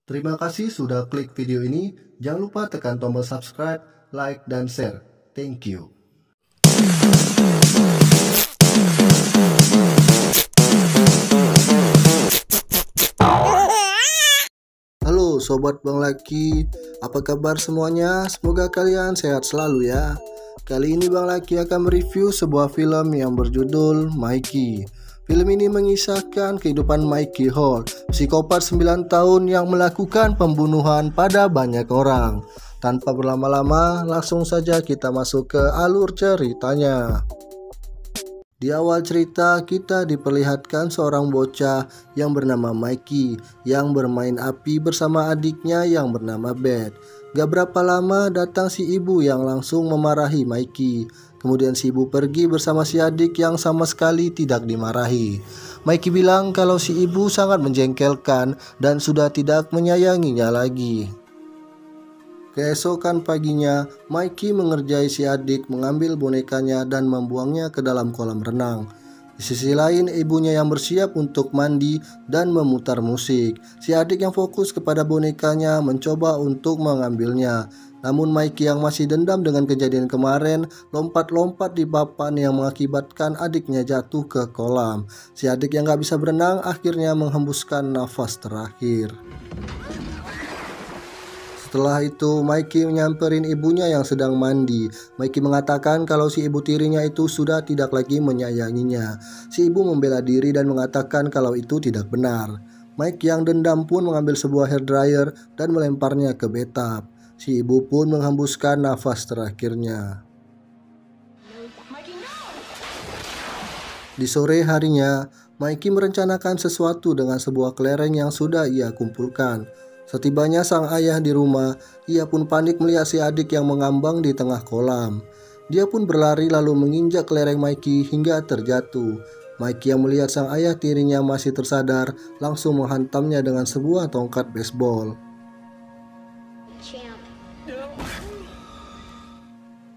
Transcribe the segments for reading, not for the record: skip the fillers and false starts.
Terima kasih sudah klik video ini. Jangan lupa tekan tombol subscribe, like, dan share. Thank you. Halo Sobat Bang Laki, apa kabar semuanya? Semoga kalian sehat selalu ya. Kali ini Bang Laki akan mereview sebuah film yang berjudul Mikey. Film ini mengisahkan kehidupan Mikey Hall, psikopat 9 tahun yang melakukan pembunuhan pada banyak orang. Tanpa berlama-lama, langsung saja kita masuk ke alur ceritanya. Di awal cerita kita diperlihatkan seorang bocah yang bernama Mikey yang bermain api bersama adiknya yang bernama Beth. Gak berapa lama datang si ibu yang langsung memarahi Mikey. Kemudian si ibu pergi bersama si adik yang sama sekali tidak dimarahi. Mikey bilang kalau si ibu sangat menjengkelkan dan sudah tidak menyayanginya lagi. Keesokan paginya, Mikey mengerjai si adik mengambil bonekanya dan membuangnya ke dalam kolam renang. Di sisi lain, ibunya yang bersiap untuk mandi dan memutar musik. Si adik yang fokus kepada bonekanya mencoba untuk mengambilnya. Namun Mikey yang masih dendam dengan kejadian kemarin lompat-lompat di papan yang mengakibatkan adiknya jatuh ke kolam. Si adik yang gak bisa berenang akhirnya menghembuskan nafas terakhir. Setelah itu, Mikey menyamperin ibunya yang sedang mandi. Mikey mengatakan kalau si ibu tirinya itu sudah tidak lagi menyayanginya. Si ibu membela diri dan mengatakan kalau itu tidak benar. Mike yang dendam pun mengambil sebuah hair dryer dan melemparnya ke bathtub. Si ibu pun menghembuskan nafas terakhirnya. Di sore harinya, Mikey merencanakan sesuatu dengan sebuah kelereng yang sudah ia kumpulkan. Setibanya sang ayah di rumah, ia pun panik melihat si adik yang mengambang di tengah kolam. Dia pun berlari lalu menginjak kelereng Mikey hingga terjatuh. Mikey yang melihat sang ayah tirinya masih tersadar, langsung menghantamnya dengan sebuah tongkat baseball.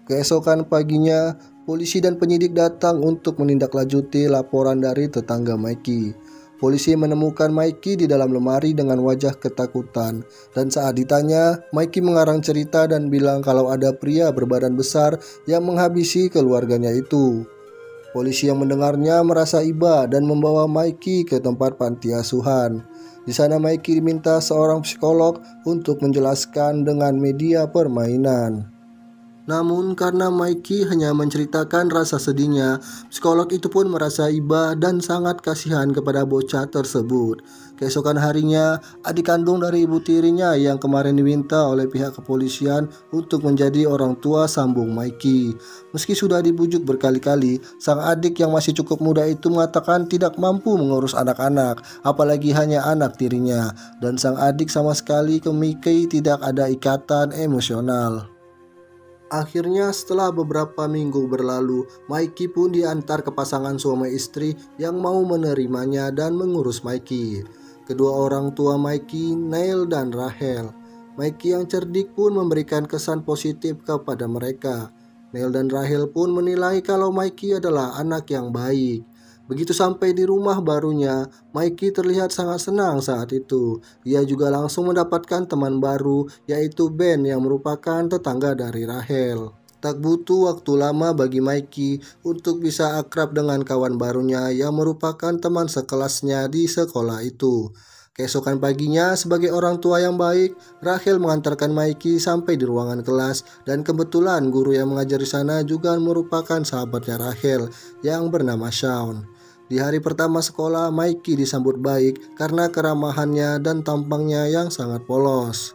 Keesokan paginya, polisi dan penyidik datang untuk menindaklanjuti laporan dari tetangga Mikey. Polisi menemukan Mikey di dalam lemari dengan wajah ketakutan. Dan saat ditanya, Mikey mengarang cerita dan bilang kalau ada pria berbadan besar yang menghabisi keluarganya itu. Polisi yang mendengarnya merasa iba dan membawa Mikey ke tempat panti asuhan. Di sana Mikey diminta seorang psikolog untuk menjelaskan dengan media permainan. Namun karena Mikey hanya menceritakan rasa sedihnya, psikolog itu pun merasa iba dan sangat kasihan kepada bocah tersebut. Keesokan harinya, adik kandung dari ibu tirinya yang kemarin diminta oleh pihak kepolisian untuk menjadi orang tua sambung Mikey. Meski sudah dibujuk berkali-kali, sang adik yang masih cukup muda itu mengatakan tidak mampu mengurus anak-anak, apalagi hanya anak tirinya. Dan sang adik sama sekali ke Mikey tidak ada ikatan emosional. Akhirnya setelah beberapa minggu berlalu, Mikey pun diantar ke pasangan suami istri yang mau menerimanya dan mengurus Mikey. Kedua orang tua Mikey, Neil dan Rachel. Mikey yang cerdik pun memberikan kesan positif kepada mereka. Neil dan Rachel pun menilai kalau Mikey adalah anak yang baik. Begitu sampai di rumah barunya, Mikey terlihat sangat senang saat itu. Ia juga langsung mendapatkan teman baru, yaitu Ben yang merupakan tetangga dari Rachel. Tak butuh waktu lama bagi Mikey untuk bisa akrab dengan kawan barunya yang merupakan teman sekelasnya di sekolah itu. Keesokan paginya, sebagai orang tua yang baik, Rachel mengantarkan Mikey sampai di ruangan kelas dan kebetulan guru yang mengajar di sana juga merupakan sahabatnya Rachel yang bernama Shawn. Di hari pertama sekolah, Mikey disambut baik karena keramahannya dan tampangnya yang sangat polos.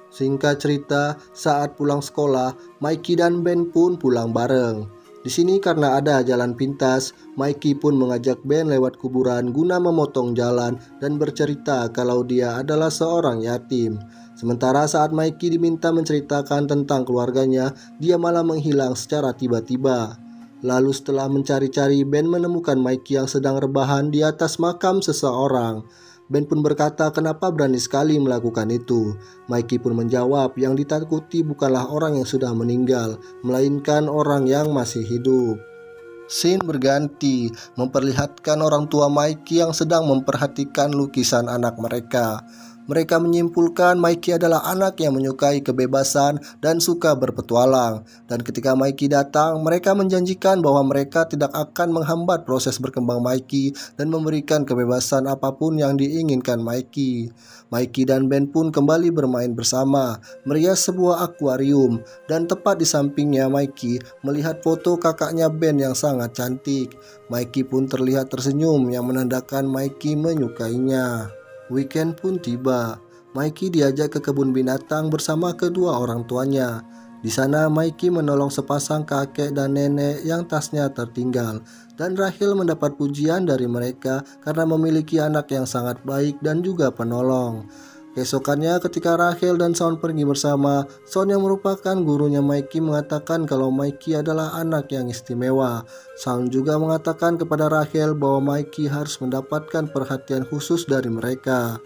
Singkat cerita, saat pulang sekolah, Mikey dan Ben pun pulang bareng. Di sini karena ada jalan pintas, Mikey pun mengajak Ben lewat kuburan guna memotong jalan dan bercerita kalau dia adalah seorang yatim. Sementara saat Mikey diminta menceritakan tentang keluarganya, dia malah menghilang secara tiba-tiba. Lalu setelah mencari-cari, Ben menemukan Mikey yang sedang rebahan di atas makam seseorang. Ben pun berkata kenapa berani sekali melakukan itu. Mikey pun menjawab yang ditakuti bukanlah orang yang sudah meninggal, melainkan orang yang masih hidup. Scene berganti, memperlihatkan orang tua Mikey yang sedang memperhatikan lukisan anak mereka. Mereka menyimpulkan Mikey adalah anak yang menyukai kebebasan dan suka berpetualang. Dan ketika Mikey datang, mereka menjanjikan bahwa mereka tidak akan menghambat proses berkembang Mikey dan memberikan kebebasan apapun yang diinginkan Mikey. Mikey dan Ben pun kembali bermain bersama, merias sebuah akuarium, dan tepat di sampingnya Mikey melihat foto kakaknya Ben yang sangat cantik. Mikey pun terlihat tersenyum yang menandakan Mikey menyukainya. Weekend pun tiba. Mikey diajak ke kebun binatang bersama kedua orang tuanya. Di sana Mikey menolong sepasang kakek dan nenek yang tasnya tertinggal, dan Rachel mendapat pujian dari mereka karena memiliki anak yang sangat baik dan juga penolong. Keesokannya ketika Rachel dan Shaun pergi bersama, Shaun yang merupakan gurunya Mikey mengatakan kalau Mikey adalah anak yang istimewa. Shaun juga mengatakan kepada Rachel bahwa Mikey harus mendapatkan perhatian khusus dari mereka.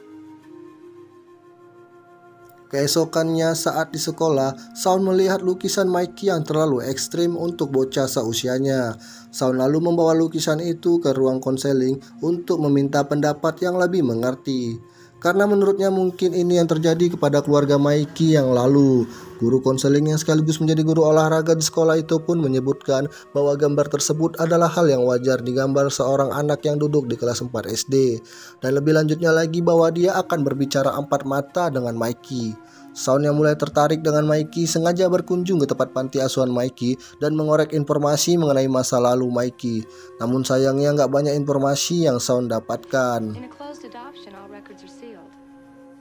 Keesokannya saat di sekolah, Shaun melihat lukisan Mikey yang terlalu ekstrim untuk bocah seusianya. Shaun lalu membawa lukisan itu ke ruang konseling untuk meminta pendapat yang lebih mengerti. Karena menurutnya mungkin ini yang terjadi kepada keluarga Mikey yang lalu. Guru konseling yang sekaligus menjadi guru olahraga di sekolah itu pun menyebutkan bahwa gambar tersebut adalah hal yang wajar digambar seorang anak yang duduk di kelas 4 SD. Dan lebih lanjutnya lagi bahwa dia akan berbicara empat mata dengan Mikey. Shaun yang mulai tertarik dengan Mikey sengaja berkunjung ke tempat panti asuhan Mikey dan mengorek informasi mengenai masa lalu Mikey. Namun sayangnya nggak banyak informasi yang Shaun dapatkan.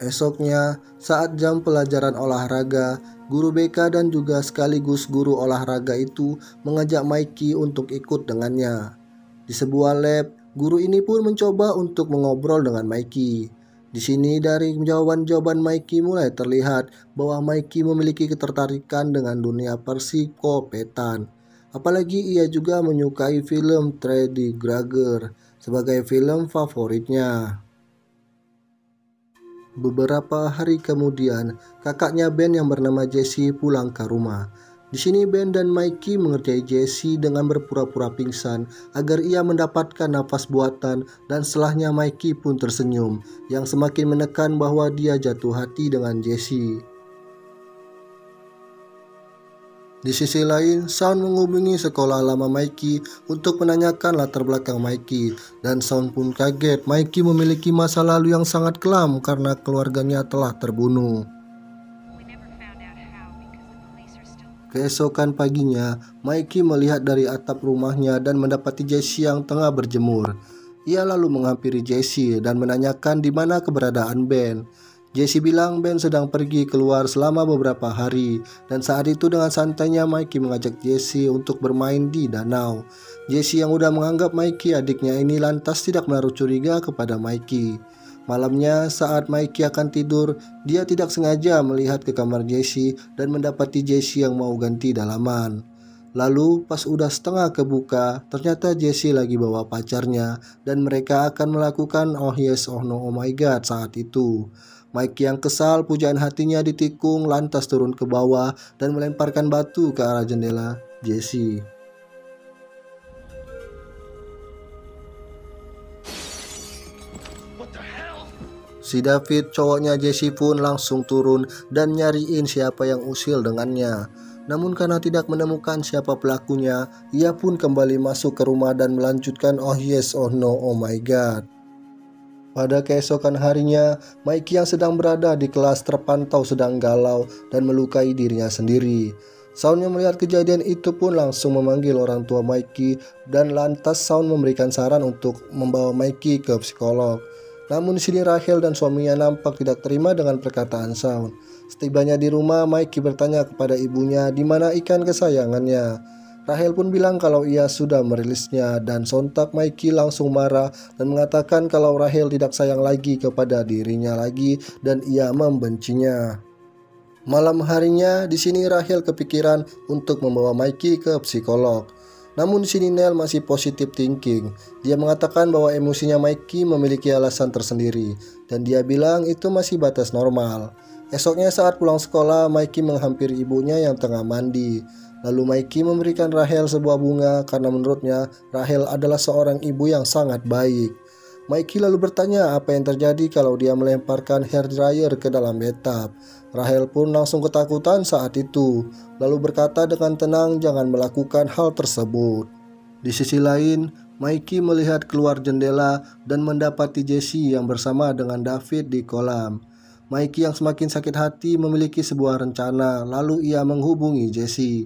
Esoknya, saat jam pelajaran olahraga, guru BK dan juga sekaligus guru olahraga itu mengajak Mikey untuk ikut dengannya. Di sebuah lab, guru ini pun mencoba untuk mengobrol dengan Mikey. Di sini dari jawaban-jawaban Mikey mulai terlihat bahwa Mikey memiliki ketertarikan dengan dunia persikopetan. Apalagi ia juga menyukai film Freddy Krueger sebagai film favoritnya. Beberapa hari kemudian, kakaknya Ben yang bernama Jesse pulang ke rumah. Di sini Ben dan Mikey mengerjai Jesse dengan berpura-pura pingsan agar ia mendapatkan nafas buatan, dan setelahnya Mikey pun tersenyum yang semakin menekan bahwa dia jatuh hati dengan Jesse. Di sisi lain, Shaun menghubungi sekolah lama Mikey untuk menanyakan latar belakang Mikey, dan Shaun pun kaget Mikey memiliki masa lalu yang sangat kelam karena keluarganya telah terbunuh. Keesokan paginya, Mikey melihat dari atap rumahnya dan mendapati Jesse yang tengah berjemur. Ia lalu menghampiri Jesse dan menanyakan di mana keberadaan Ben. Jesse bilang Ben sedang pergi keluar selama beberapa hari, dan saat itu dengan santainya Mikey mengajak Jesse untuk bermain di danau. Jesse yang udah menganggap Mikey adiknya ini lantas tidak menaruh curiga kepada Mikey. Malamnya saat Mikey akan tidur, dia tidak sengaja melihat ke kamar Jesse dan mendapati Jesse yang mau ganti dalaman. Lalu pas udah setengah kebuka, ternyata Jesse lagi bawa pacarnya dan mereka akan melakukan oh yes oh no oh my god saat itu. Mikey yang kesal, pujaan hatinya ditikung, lantas turun ke bawah dan melemparkan batu ke arah jendela Jesse. Si David, cowoknya Jesse pun langsung turun dan nyariin siapa yang usil dengannya. Namun karena tidak menemukan siapa pelakunya, ia pun kembali masuk ke rumah dan melanjutkan oh yes oh no oh my god. Pada keesokan harinya, Mikey yang sedang berada di kelas terpantau sedang galau dan melukai dirinya sendiri. Shaun yang melihat kejadian itu pun langsung memanggil orang tua Mikey, dan lantas Shaun memberikan saran untuk membawa Mikey ke psikolog. Namun di sini Rachel dan suaminya nampak tidak terima dengan perkataan Shaun. Setibanya di rumah, Mikey bertanya kepada ibunya di mana ikan kesayangannya. Rachel pun bilang kalau ia sudah merilisnya, dan sontak Mikey langsung marah dan mengatakan kalau Rachel tidak sayang lagi kepada dirinya lagi dan ia membencinya. Malam harinya di sini Rachel kepikiran untuk membawa Mikey ke psikolog. Namun di sini Nell masih positive thinking. Dia mengatakan bahwa emosinya Mikey memiliki alasan tersendiri dan dia bilang itu masih batas normal. Esoknya saat pulang sekolah, Mikey menghampiri ibunya yang tengah mandi. Lalu Mikey memberikan Rachel sebuah bunga karena menurutnya Rachel adalah seorang ibu yang sangat baik. Mikey lalu bertanya apa yang terjadi kalau dia melemparkan hair dryer ke dalam bathtub. Rachel pun langsung ketakutan saat itu, lalu berkata dengan tenang jangan melakukan hal tersebut. Di sisi lain, Mikey melihat keluar jendela dan mendapati Jesse yang bersama dengan David di kolam. Mikey yang semakin sakit hati memiliki sebuah rencana, lalu ia menghubungi Jesse.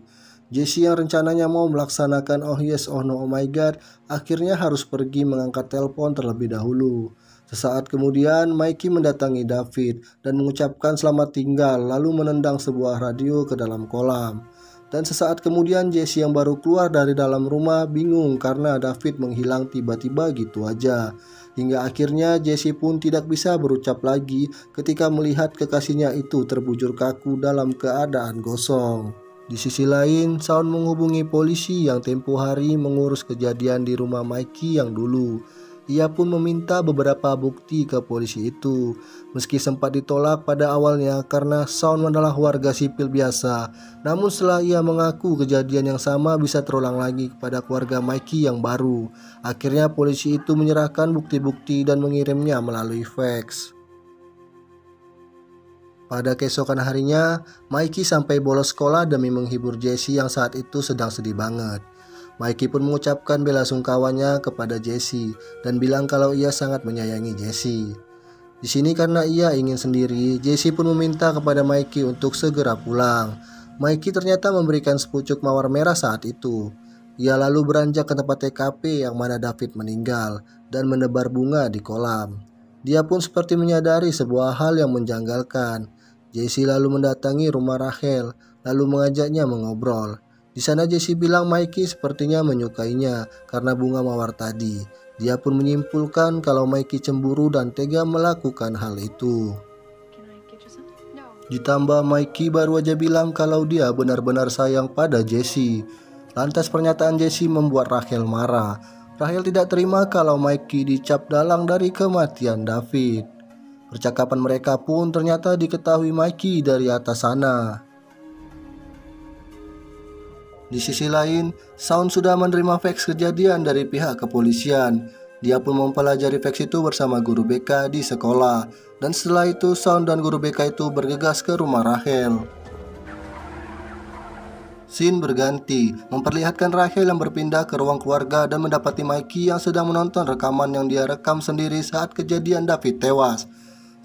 Jesse yang rencananya mau melaksanakan oh yes oh no oh my god akhirnya harus pergi mengangkat telepon terlebih dahulu. Sesaat kemudian Mikey mendatangi David dan mengucapkan selamat tinggal lalu menendang sebuah radio ke dalam kolam. Dan sesaat kemudian Jesse yang baru keluar dari dalam rumah bingung karena David menghilang tiba-tiba gitu aja. Hingga akhirnya Jesse pun tidak bisa berucap lagi ketika melihat kekasihnya itu terbujur kaku dalam keadaan gosong. Di sisi lain, Shawn menghubungi polisi yang tempo hari mengurus kejadian di rumah Mikey yang dulu. Ia pun meminta beberapa bukti ke polisi itu, meski sempat ditolak pada awalnya karena Shawn adalah warga sipil biasa. Namun setelah ia mengaku kejadian yang sama bisa terulang lagi kepada keluarga Mikey yang baru, akhirnya polisi itu menyerahkan bukti-bukti dan mengirimnya melalui fax. Pada keesokan harinya, Mikey sampai bolos sekolah demi menghibur Jesse yang saat itu sedang sedih banget. Mikey pun mengucapkan bela sungkawanya kepada Jesse dan bilang kalau ia sangat menyayangi Jesse. Di sini karena ia ingin sendiri, Jesse pun meminta kepada Mikey untuk segera pulang. Mikey ternyata memberikan sepucuk mawar merah saat itu. Ia lalu beranjak ke tempat TKP yang mana David meninggal dan menebar bunga di kolam. Dia pun seperti menyadari sebuah hal yang menjanggalkan. Jesse lalu mendatangi rumah Rachel, lalu mengajaknya mengobrol. Di sana Jesse bilang Mikey sepertinya menyukainya karena bunga mawar tadi. Dia pun menyimpulkan kalau Mikey cemburu dan tega melakukan hal itu. Ditambah Mikey baru aja bilang kalau dia benar-benar sayang pada Jesse. Lantas pernyataan Jesse membuat Rachel marah. Rachel tidak terima kalau Mikey dicap dalang dari kematian David. Percakapan mereka pun ternyata diketahui Mikey dari atas sana. Di sisi lain, Shawn sudah menerima fax kejadian dari pihak kepolisian. Dia pun mempelajari fax itu bersama guru BK di sekolah. Dan setelah itu Shawn dan guru BK itu bergegas ke rumah Rachel. Scene berganti, memperlihatkan Rachel yang berpindah ke ruang keluarga dan mendapati Mikey yang sedang menonton rekaman yang dia rekam sendiri saat kejadian David tewas.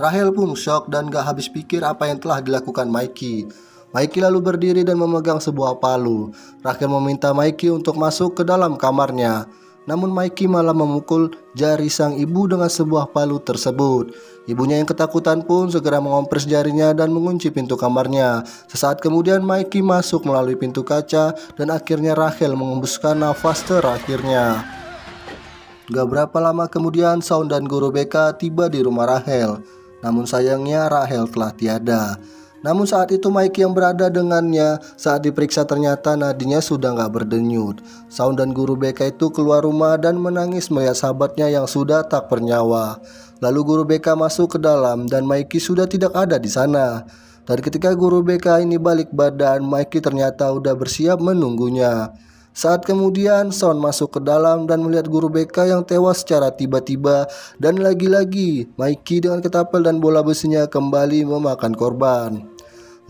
Rachel pun shock dan gak habis pikir apa yang telah dilakukan Mikey. Mikey lalu berdiri dan memegang sebuah palu. Rachel meminta Mikey untuk masuk ke dalam kamarnya. Namun Mikey malah memukul jari sang ibu dengan sebuah palu tersebut. Ibunya yang ketakutan pun segera mengompres jarinya dan mengunci pintu kamarnya. Sesaat kemudian Mikey masuk melalui pintu kaca dan akhirnya Rachel mengembuskan nafas terakhirnya. Gak berapa lama kemudian Shawn dan guru BK tiba di rumah Rachel. Namun sayangnya Rachel telah tiada. Namun saat itu Mikey yang berada dengannya saat diperiksa ternyata nadinya sudah gak berdenyut. Shawn dan guru BK itu keluar rumah dan menangis melihat sahabatnya yang sudah tak bernyawa. Lalu guru BK masuk ke dalam dan Mikey sudah tidak ada di sana. Dan ketika guru BK ini balik badan, Mikey ternyata udah bersiap menunggunya. Saat kemudian Shawn masuk ke dalam dan melihat guru BK yang tewas secara tiba-tiba. Dan lagi-lagi Mikey dengan ketapel dan bola besinya kembali memakan korban.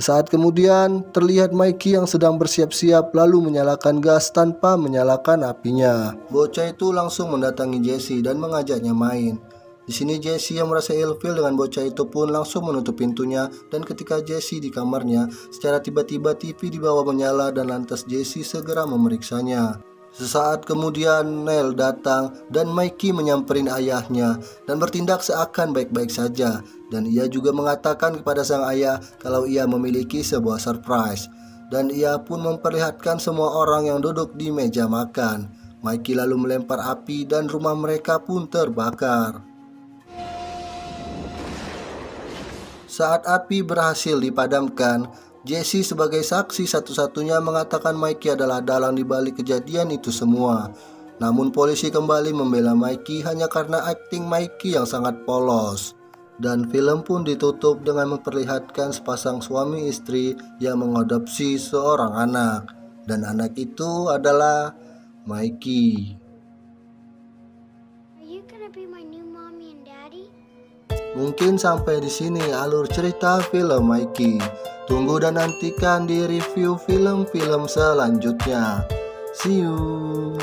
Saat kemudian terlihat Mikey yang sedang bersiap-siap lalu menyalakan gas tanpa menyalakan apinya. Bocah itu langsung mendatangi Jesse dan mengajaknya main. Di sini Jesse yang merasa ilfil dengan bocah itu pun langsung menutup pintunya dan ketika Jesse di kamarnya, secara tiba-tiba TV di bawah menyala dan lantas Jesse segera memeriksanya. Sesaat kemudian Neil datang dan Mikey menyamperin ayahnya dan bertindak seakan baik-baik saja dan ia juga mengatakan kepada sang ayah kalau ia memiliki sebuah surprise dan ia pun memperlihatkan semua orang yang duduk di meja makan. Mikey lalu melempar api dan rumah mereka pun terbakar. Saat api berhasil dipadamkan, Jesse sebagai saksi satu-satunya mengatakan Mikey adalah dalang di balik kejadian itu semua. Namun polisi kembali membela Mikey hanya karena akting Mikey yang sangat polos. Dan film pun ditutup dengan memperlihatkan sepasang suami istri yang mengadopsi seorang anak. dan anak itu adalah Mikey. Are you gonna be my new mommy and daddy? Mungkin sampai di sini alur cerita film Mikey. Tunggu dan nantikan di review film-film selanjutnya. See you.